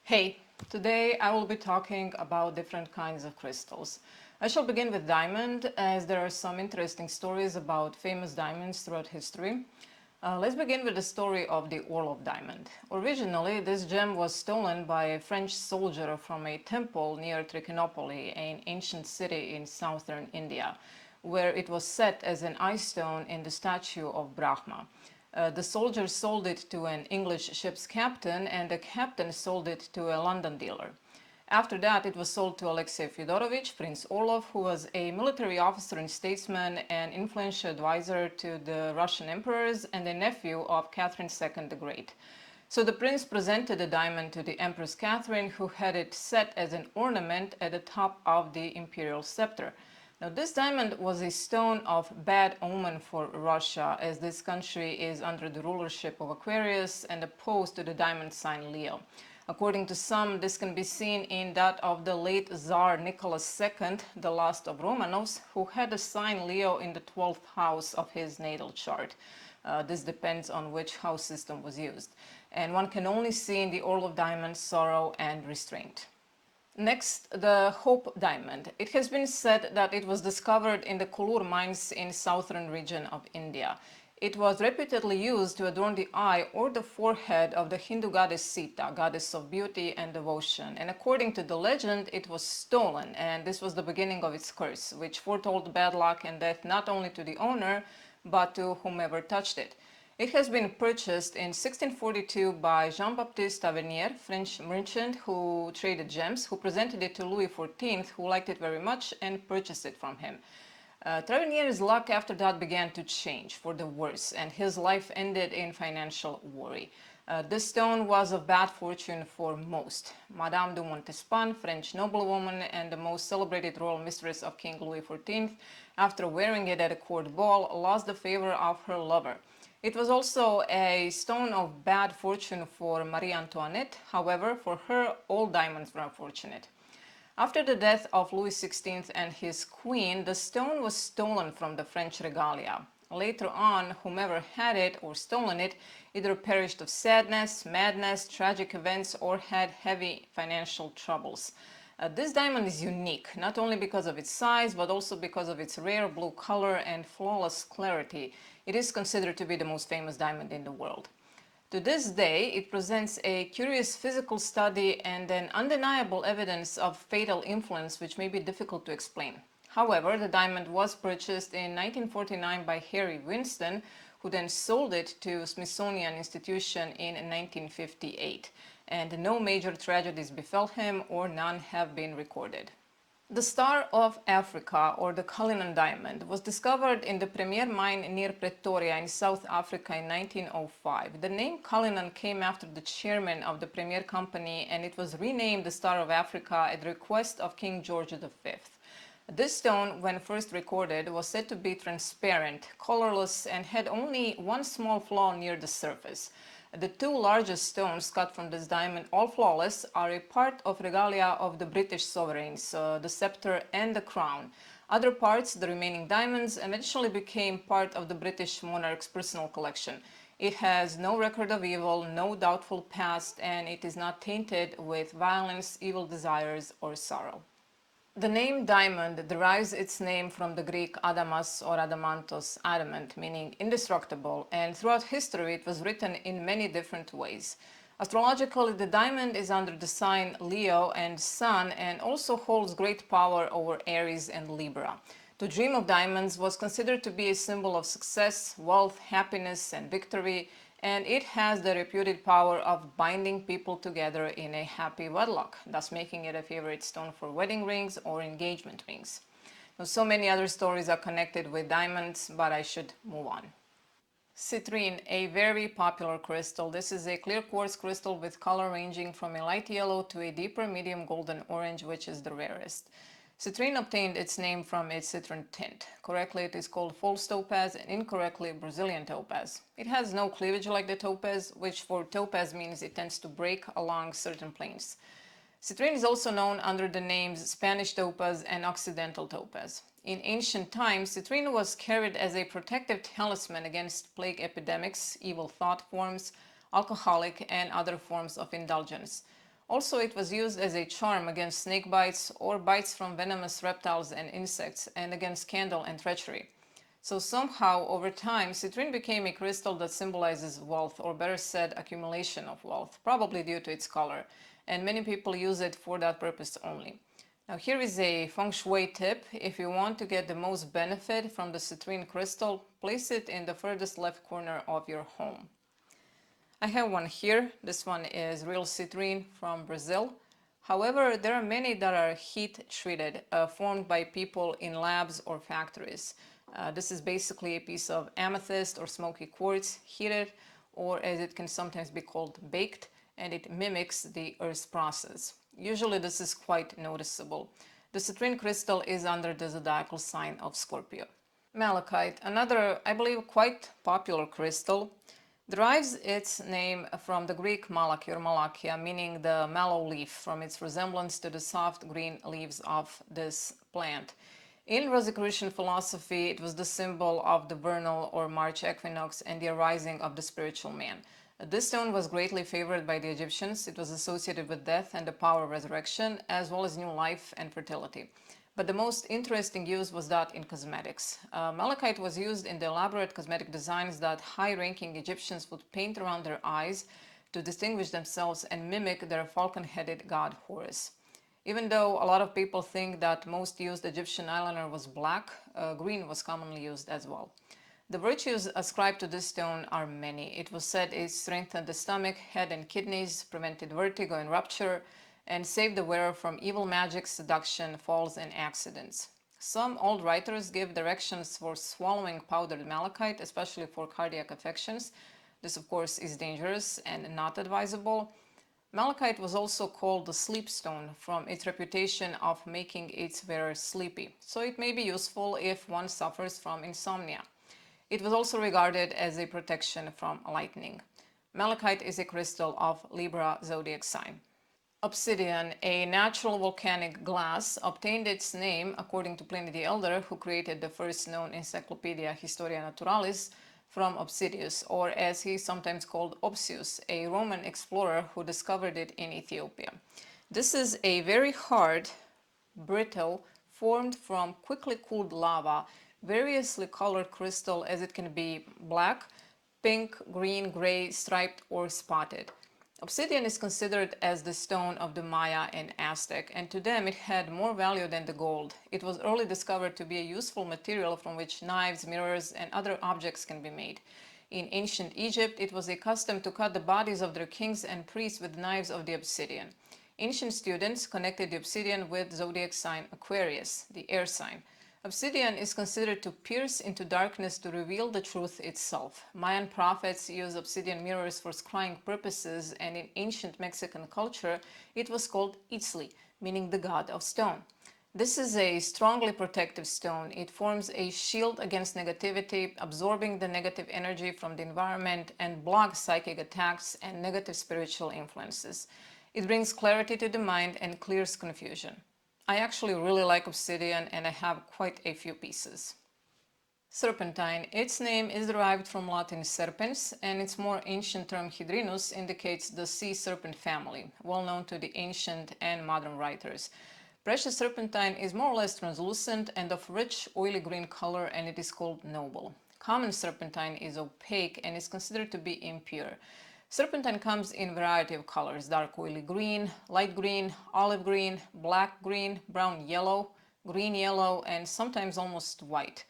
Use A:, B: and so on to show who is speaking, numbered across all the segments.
A: Hey, today I will be talking about different kinds of crystals. I shall begin with diamond, as there are some interesting stories about famous diamonds throughout history. Let's begin with the story of the Orlov diamond. Originally, this gem was stolen by a French soldier from a temple near Trichinopoly, an ancient city in southern India, where it was set as an eye stone in the statue of Brahma. The soldier sold it to an English ship's captain, and the captain sold it to a London dealer. After that, it was sold to Alexei Fyodorowicz, Prince Orlov, who was a military officer and statesman and influential advisor to the Russian emperors and a nephew of Catherine II the Great. So the prince presented the diamond to the Empress Catherine, who had it set as an ornament at the top of the imperial scepter. Now, this diamond was a stone of bad omen for Russia, as this country is under the rulership of Aquarius and opposed to the diamond sign Leo. According to some, this can be seen in that of the late Tsar Nicholas II, the last of Romanovs, who had a sign Leo in the 12th house of his natal chart. This depends on which house system was used. And one can only see in the Orlov diamond sorrow and restraint. Next, the Hope diamond. It has been said that it was discovered in the Kollur mines in southern region of India. It was reputedly used to adorn the eye or the forehead of the Hindu goddess Sita, goddess of beauty and devotion. And according to the legend, it was stolen, and this was the beginning of its curse, which foretold bad luck and death not only to the owner, but to whomever touched it. It has been purchased in 1642 by Jean-Baptiste Tavernier, French merchant who traded gems, who presented it to Louis XIV, who liked it very much and purchased it from him. Tavernier's luck after that began to change for the worse, and his life ended in financial worry. This stone was of bad fortune for most. Madame de Montespan, French noblewoman and the most celebrated royal mistress of King Louis XIV, after wearing it at a court ball, lost the favor of her lover. It was also a stone of bad fortune for Marie Antoinette. However, for her, all diamonds were unfortunate. After the death of Louis XVI and his queen, the stone was stolen from the French regalia. Later on, whomever had it or stolen it either perished of sadness, madness, tragic events, or had heavy financial troubles. This diamond is unique, not only because of its size, but also because of its rare blue color and flawless clarity. It is considered to be the most famous diamond in the world. To this day, it presents a curious physical study and an undeniable evidence of fatal influence which may be difficult to explain. However, the diamond was purchased in 1949 by Harry Winston, who then sold it to Smithsonian Institution in 1958, and no major tragedies befell him, or none have been recorded. The Star of Africa, or the Cullinan diamond, was discovered in the Premier mine near Pretoria in South Africa in 1905. The name Cullinan came after the chairman of the Premier Company, and it was renamed the Star of Africa at the request of King George V. This stone, when first recorded, was said to be transparent, colorless, and had only one small flaw near the surface. The two largest stones cut from this diamond, all flawless, are a part of regalia of the British sovereigns, the scepter and the crown. Other parts, the remaining diamonds, eventually became part of the British monarch's personal collection. It has no record of evil, no doubtful past, and it is not tainted with violence, evil desires, or sorrow. The name diamond derives its name from the Greek adamas or adamantos, adamant, meaning indestructible, and throughout history it was written in many different ways. Astrologically, the diamond is under the sign Leo and Sun, and also holds great power over Aries and Libra. To dream of diamonds was considered to be a symbol of success, wealth, happiness, and victory, and it has the reputed power of binding people together in a happy wedlock, thus making it a favorite stone for wedding rings or engagement rings. Now, so many other stories are connected with diamonds, but I should move on. Citrine, a very popular crystal. This is a clear quartz crystal with color ranging from a light yellow to a deeper medium golden orange, which is the rarest. Citrine obtained its name from its citron tint. Correctly, it is called false topaz, and incorrectly Brazilian topaz. It has no cleavage like the topaz, which for topaz means it tends to break along certain planes. Citrine is also known under the names Spanish topaz and Occidental topaz. In ancient times, citrine was carried as a protective talisman against plague epidemics, evil thought forms, alcoholic, and other forms of indulgence. Also, it was used as a charm against snake bites or bites from venomous reptiles and insects, and against scandal and treachery. So somehow, over time, citrine became a crystal that symbolizes wealth, or better said, accumulation of wealth, probably due to its color, and many people use it for that purpose only. Now here is a feng shui tip. If you want to get the most benefit from the citrine crystal, place it in the furthest left corner of your home. I have one here. This one is real citrine from Brazil. However, there are many that are heat treated, formed by people in labs or factories. This is basically a piece of amethyst or smoky quartz heated, or as it can sometimes be called, baked, and it mimics the Earth's process. Usually this is quite noticeable. The citrine crystal is under the zodiacal sign of Scorpio. Malachite, another, I believe, quite popular crystal, derives its name from the Greek malaki or malakia, meaning the mallow leaf, from its resemblance to the soft green leaves of this plant. In Rosicrucian philosophy, it was the symbol of the vernal or March equinox and the arising of the spiritual man. This stone was greatly favored by the Egyptians. It was associated with death and the power of resurrection, as well as new life and fertility. But the most interesting use was that in cosmetics. Malachite was used in the elaborate cosmetic designs that high-ranking Egyptians would paint around their eyes to distinguish themselves and mimic their falcon-headed god Horus. Even though a lot of people think that most used Egyptian eyeliner was black, green was commonly used as well. The virtues ascribed to this stone are many. It was said it strengthened the stomach, head and kidneys, prevented vertigo and rupture, and saved the wearer from evil magic, seduction, falls and accidents. Some old writers give directions for swallowing powdered malachite, especially for cardiac affections. This of course is dangerous and not advisable. Malachite was also called the sleep stone from its reputation of making its wearer sleepy, so it may be useful if one suffers from insomnia. It was also regarded as a protection from lightning. Malachite is a crystal of Libra zodiac sign. Obsidian, a natural volcanic glass, obtained its name, according to Pliny the Elder, who created the first known Encyclopedia Historia Naturalis, from Obsidius, or as he is sometimes called, Opsius, a Roman explorer who discovered it in Ethiopia. This is a very hard, brittle, formed from quickly cooled lava, variously colored crystal, as it can be black, pink, green, gray, striped or spotted. Obsidian is considered as the stone of the Maya and Aztec, and to them it had more value than the gold. It was early discovered to be a useful material from which knives, mirrors and other objects can be made. In ancient Egypt, it was a custom to cut the bodies of their kings and priests with knives of the obsidian. Ancient students connected the obsidian with zodiac sign Aquarius, the air sign. Obsidian is considered to pierce into darkness to reveal the truth itself. Mayan prophets used obsidian mirrors for scrying purposes, and in ancient Mexican culture, it was called Itzli, meaning the god of stone. This is a strongly protective stone. It forms a shield against negativity, absorbing the negative energy from the environment and blocks psychic attacks and negative spiritual influences. It brings clarity to the mind and clears confusion. I actually really like obsidian and I have quite a few pieces. Serpentine. Its name is derived from Latin serpens, and its more ancient term hydrinus indicates the sea serpent family, well known to the ancient and modern writers. Precious serpentine is more or less translucent and of rich oily green color, and it is called noble. Common serpentine is opaque and is considered to be impure. Serpentine comes in a variety of colors: dark oily green, light green, olive green, black green, brown yellow, green yellow, and sometimes almost white.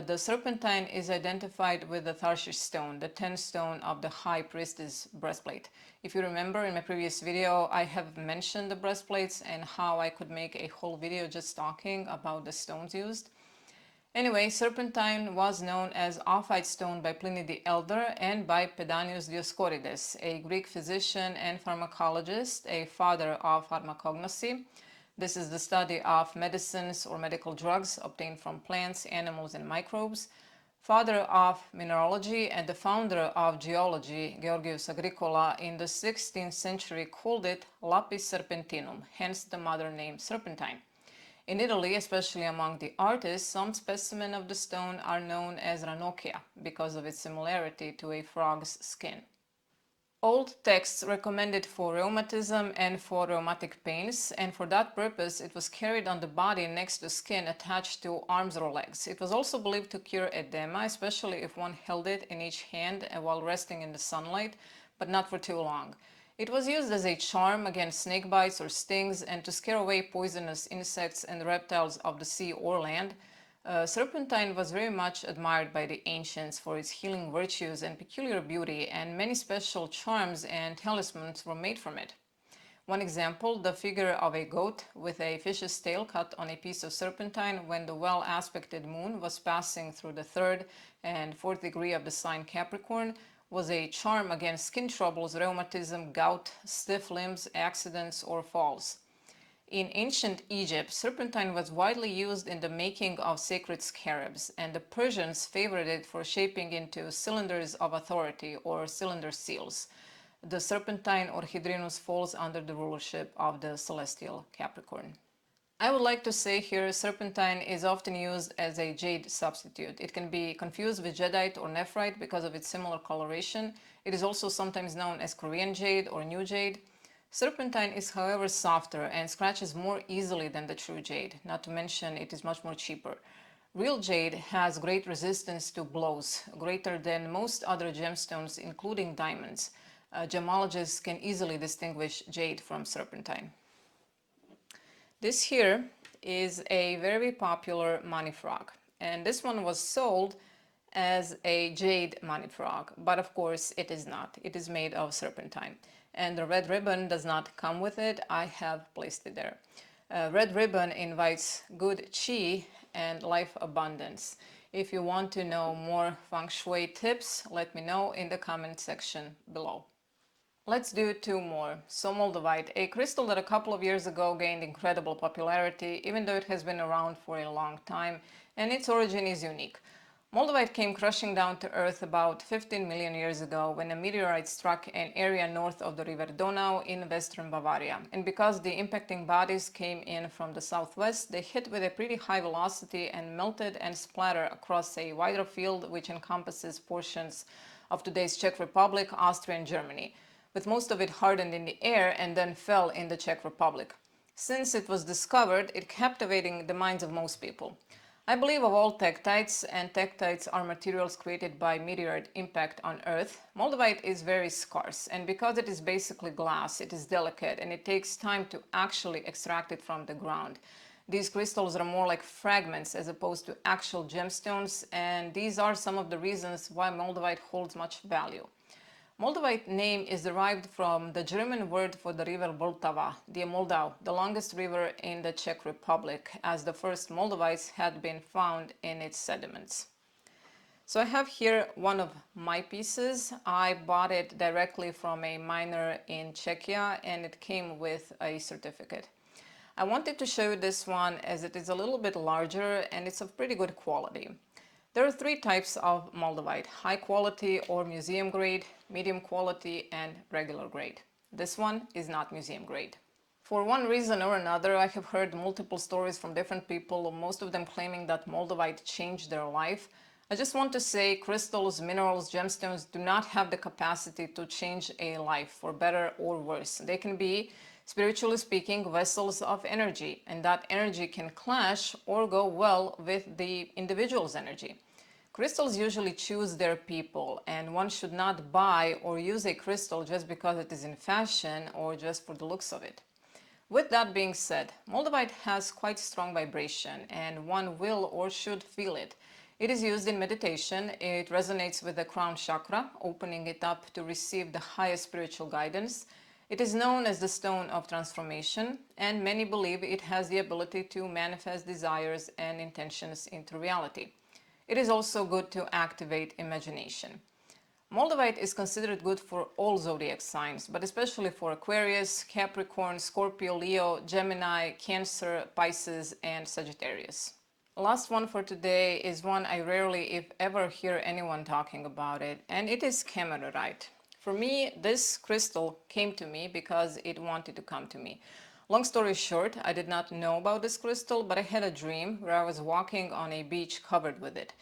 A: The serpentine is identified with the Tarshish stone, the 10th stone of the high priestess breastplate. If you remember, in my previous video I have mentioned the breastplates and how I could make a whole video just talking about the stones used. Anyway, serpentine was known as ophite stone by Pliny the Elder and by Pedanius Dioscorides, a Greek physician and pharmacologist, a father of pharmacognosy. This is the study of medicines or medical drugs obtained from plants, animals and microbes. Father of mineralogy and the founder of geology, Georgius Agricola, in the 16th century called it lapis serpentinum, hence the modern name serpentine. In Italy, especially among the artists, some specimens of the stone are known as ranocchia because of its similarity to a frog's skin. Old texts recommended for rheumatism and for rheumatic pains, and for that purpose it was carried on the body next to skin attached to arms or legs. It was also believed to cure edema, especially if one held it in each hand while resting in the sunlight, but not for too long. It was used as a charm against snake bites or stings and to scare away poisonous insects and reptiles of the sea or land. Serpentine was very much admired by the ancients for its healing virtues and peculiar beauty, and many special charms and talismans were made from it. One example, the figure of a goat with a fish's tail cut on a piece of serpentine when the well-aspected moon was passing through the third and fourth degree of the sign Capricorn, was a charm against skin troubles, rheumatism, gout, stiff limbs, accidents, or falls. In ancient Egypt, serpentine was widely used in the making of sacred scarabs, and the Persians favored it for shaping into cylinders of authority or cylinder seals. The serpentine or hydrinus falls under the rulership of the celestial Capricorn. I would like to say here serpentine is often used as a jade substitute. It can be confused with jadeite or nephrite because of its similar coloration. It is also sometimes known as Korean jade or new jade. Serpentine is however softer and scratches more easily than the true jade, not to mention it is much more cheaper. Real jade has great resistance to blows, greater than most other gemstones including diamonds. Gemologists can easily distinguish jade from serpentine. This here is a very popular money frog, and this one was sold as a jade money frog, but of course it is not. It is made of serpentine, and the red ribbon does not come with it. I have placed it there. Red ribbon invites good chi and life abundance. If you want to know more feng shui tips, let me know in the comment section below. Let's do two more. So moldavite, a crystal that a couple of years ago gained incredible popularity, even though it has been around for a long time, and its origin is unique. Moldavite came crashing down to Earth about 15 million years ago when a meteorite struck an area north of the river Donau in western Bavaria. And because the impacting bodies came in from the southwest, they hit with a pretty high velocity and melted and splattered across a wider field which encompasses portions of today's Czech Republic, Austria, and Germany, with most of it hardened in the air and then fell in the Czech Republic. Since it was discovered, it captivating the minds of most people. I believe of all tektites, and tektites are materials created by meteorite impact on Earth, moldavite is very scarce, and because it is basically glass, it is delicate and it takes time to actually extract it from the ground. These crystals are more like fragments as opposed to actual gemstones, and these are some of the reasons why moldavite holds much value. Moldavite name is derived from the German word for the river Vltava, the Moldau, the longest river in the Czech Republic, as the first moldavites had been found in its sediments. So I have here one of my pieces. I bought it directly from a miner in Czechia, and it came with a certificate. I wanted to show you this one as it is a little bit larger and it's of pretty good quality. There are three types of moldavite: high quality or museum grade, medium quality, and regular grade. This one is not museum grade. For one reason or another, I have heard multiple stories from different people, most of them claiming that moldavite changed their life. I just want to say crystals, minerals, gemstones do not have the capacity to change a life for better or worse. They can be, spiritually speaking, vessels of energy, and that energy can clash or go well with the individual's energy. Crystals usually choose their people, and one should not buy or use a crystal just because it is in fashion or just for the looks of it. With that being said, moldavite has quite strong vibration and one will or should feel it. It is used in meditation. It resonates with the crown chakra, opening it up to receive the highest spiritual guidance. It is known as the stone of transformation, and many believe it has the ability to manifest desires and intentions into reality. It is also good to activate imagination. Moldavite is considered good for all zodiac signs, but especially for Aquarius, Capricorn, Scorpio, Leo, Gemini, Cancer, Pisces, and Sagittarius. Last one for today is one I rarely, if ever, hear anyone talking about it, and it is camerorite. For me, this crystal came to me because it wanted to come to me. Long story short, I did not know about this crystal, but I had a dream where I was walking on a beach covered with it.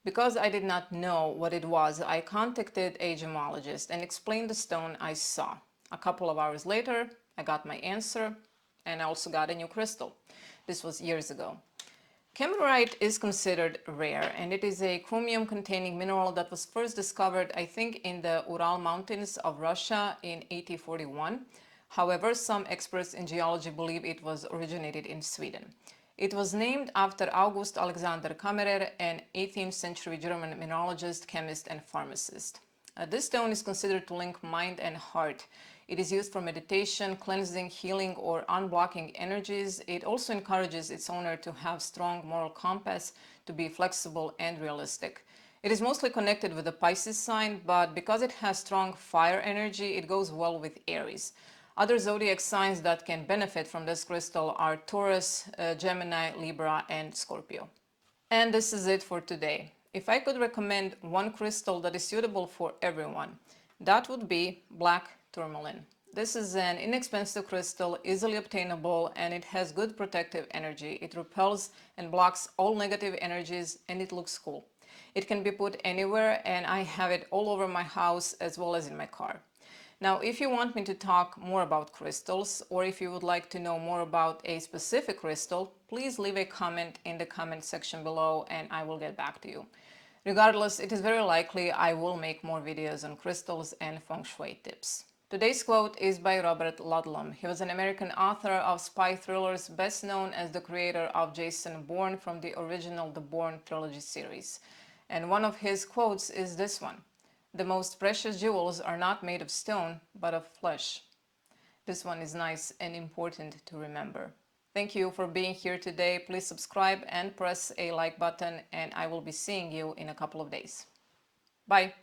A: Because I did not know what it was, I contacted a gemologist and explained the stone I saw. A couple of hours later, I got my answer, and I also got a new crystal. This was years ago. Camerite is considered rare, and it is a chromium-containing mineral that was first discovered, I think, in the Ural Mountains of Russia in 1841. However, some experts in geology believe it was originated in Sweden. It was named after August Alexander Kammerer, an 18th century German mineralogist, chemist, and pharmacist. This stone is considered to link mind and heart. It is used for meditation, cleansing, healing, or unblocking energies. It also encourages its owner to have strong moral compass, to be flexible and realistic. It is mostly connected with the Pisces sign, but because it has strong fire energy, it goes well with Aries. Other zodiac signs that can benefit from this crystal are Taurus, Gemini, Libra, and Scorpio. And this is it for today. If I could recommend one crystal that is suitable for everyone, that would be black tourmaline. This is an inexpensive crystal, easily obtainable, and it has good protective energy. It repels and blocks all negative energies, and it looks cool. It can be put anywhere, and I have it all over my house as well as in my car. Now, if you want me to talk more about crystals, or if you would like to know more about a specific crystal, please leave a comment in the comment section below and I will get back to you. Regardless, it is very likely I will make more videos on crystals and feng shui tips. Today's quote is by Robert Ludlum. He was an American author of spy thrillers, best known as the creator of Jason Bourne from the original The Bourne trilogy series. And one of his quotes is this one: "The most precious jewels are not made of stone, but of flesh." This one is nice and important to remember. Thank you for being here today. Please subscribe and press a like button, and I will be seeing you in a couple of days. Bye.